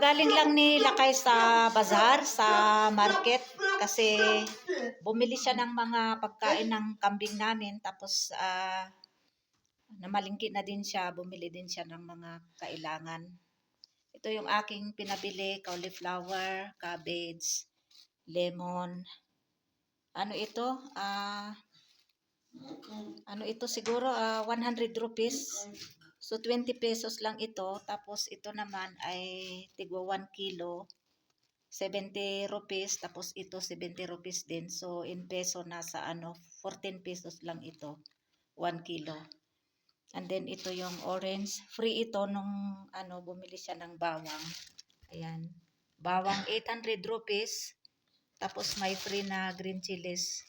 Kagagaling lang ni Lakay sa bazar, sa market. Kasi bumili siya ng mga pagkain ng kambing namin. Tapos namalingki na din siya. Bumili din siya ng mga kailangan. Ito yung aking pinabili. Cauliflower, cabbage, lemon. Ano ito? Ano ito siguro? 100 rupees. So, 20 pesos lang ito. Tapos, ito naman ay tigwa 1 kilo. 70 rupees. Tapos, ito 70 rupees din. So, in peso, nasa 14 pesos lang ito. 1 kilo. And then, ito yung orange. Free ito nung bumili siya ng bawang. Ayan. Bawang 800 rupees. Tapos, may free na green chilies.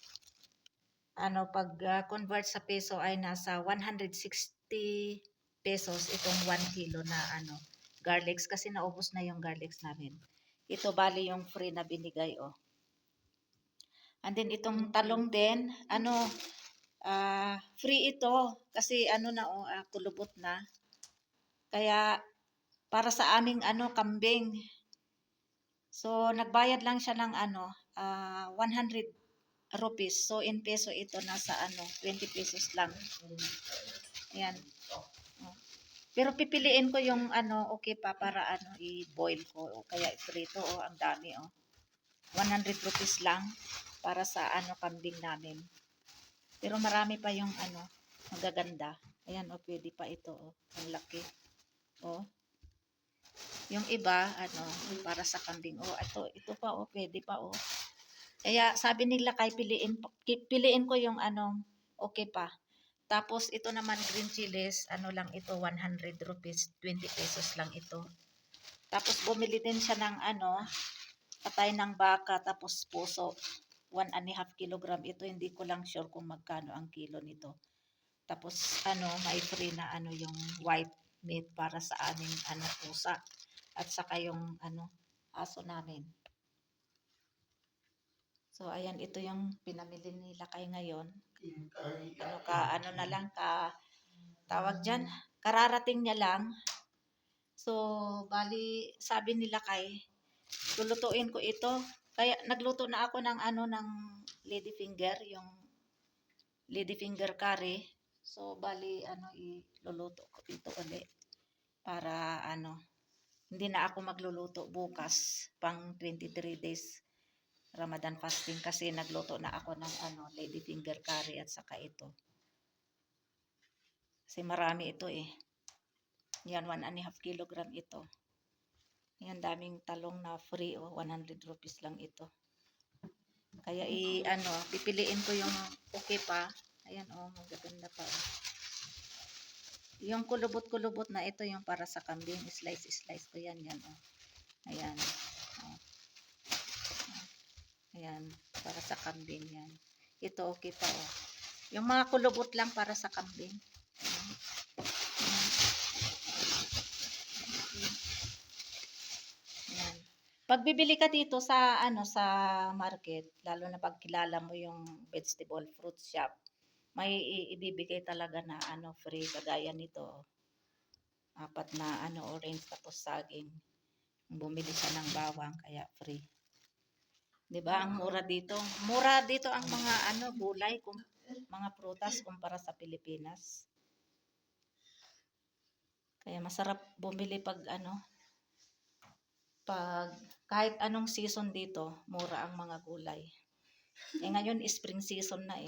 Pag convert sa peso ay nasa 160 pesos itong 1 kilo na garlics kasi naubos na yung garlics namin. Ito bali yung free na binigay And then itong talong din, free ito kasi kulubot na. Kaya para sa aming kambing. So nagbayad lang siya ng 100 rupees. So in peso ito nasa 20 pesos lang. Ayan. Pero pipiliin ko yung okay pa para i-boil ko o kaya i-prito ang dami 100 rupees lang para sa kambing namin. Pero marami pa yung magaganda. Ayan pwede pa ito ang laki. Yung iba para sa kambing ito pa pwede pa Kaya sabi nila kay piliin ko yung okay pa. Tapos ito naman green chilies, lang ito 100 rupees, 20 pesos lang ito. Tapos bumili din siya ng patay ng baka tapos puso, 1.5 kilogram ito, hindi ko lang sure kung magkano ang kilo nito. Tapos may free na yung white meat para sa aming pusa at saka yung aso namin. So, ayan, ito yung pinamili nila kay ngayon. Tawag dyan, kararating niya lang. So, bali, sabi nila kay, lulutuin ko ito. Kaya, nagluto na ako ng ng lady finger, yung lady finger curry. So, bali, iluluto ko ito ulit. Para, hindi na ako magluluto bukas, pang 23 days. Ramadan fasting kasi nagluto na ako ng lady finger curry at saka ito. Kasi marami ito Yan 1.5 kilogram ito. Yan daming talong na free 100 rupees lang ito. Kaya pipiliin ko yung okay pa. Ayan magaganda pa Yung kulubot-kulubot na ito yung para sa kambing, slice ko yan Ayan. Ayan, para sa kambing yan. Ito okay pa Yung mga kulubot lang para sa kambing. Ayan. Pag bibili ka dito sa sa market, lalo na pag kilala mo yung vegetable fruit shop, may ibibigay talaga na free kagaya nito. 4 na orange tapos saging. Bumili siya ng bawang kaya free. 'Di ba? Ang mura dito. Mura dito ang mga gulay, mga prutas kumpara sa Pilipinas. Kaya masarap bumili pag pag kahit anong season dito, mura ang mga gulay. Ngayon spring season na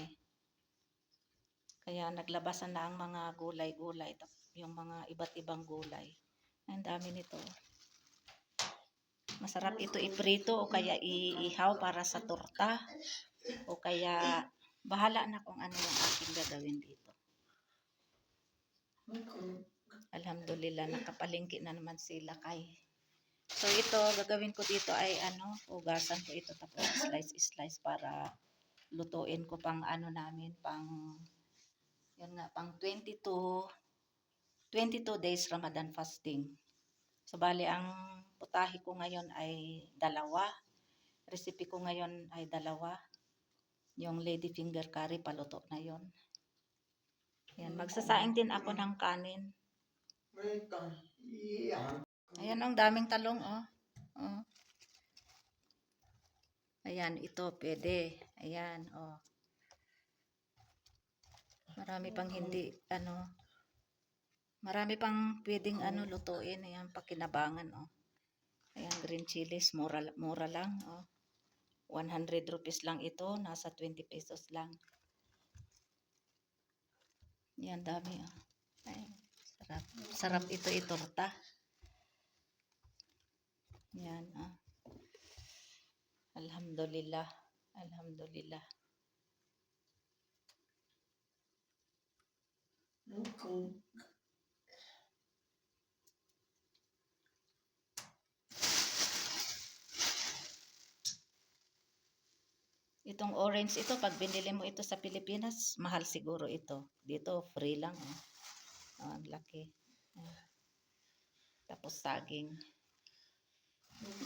Kaya naglabasan na ang mga gulay-gulay, yung mga iba't ibang gulay. Ang dami nito. Masarap ito iprito o kaya iihaw para sa torta. O kaya bahala na kung ano yung aking gagawin dito. Alhamdulillah, nakapalingki na naman sila kay. So ito, gagawin ko dito ay hugasan ko ito tapos slice para lutuin ko pang namin, pang 22 days Ramadan fasting. So bali ang putahe ko ngayon ay 2. Recipe ko ngayon ay 2. Yung lady finger curry, paluto na yon. Yan, magsasaing din ako ng kanin. Ayan ang daming talong Oh. Ayan, ito pwede. Ayan, oh. Marami pang hindi, marami pang pwedeng lutuin. Ayan, pakinabangan, oh. Ayan, green chilies, mura, mura lang, oh. 100 rupees lang ito, nasa 20 pesos lang. Yan, dami, oh. Ay, sarap. Sarap ito, itorta. Yan, ah. Alhamdulillah. Alhamdulillah. Itong orange ito, pag binili mo ito sa Pilipinas, mahal siguro ito. Dito, free lang. Oh. Oh, ang laki. Tapos saging.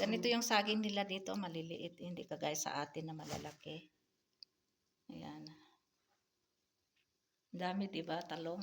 Ganito yung saging nila dito, maliliit. Hindi kagaya sa atin na malalaki. Ayan. Dami, diba? Talong.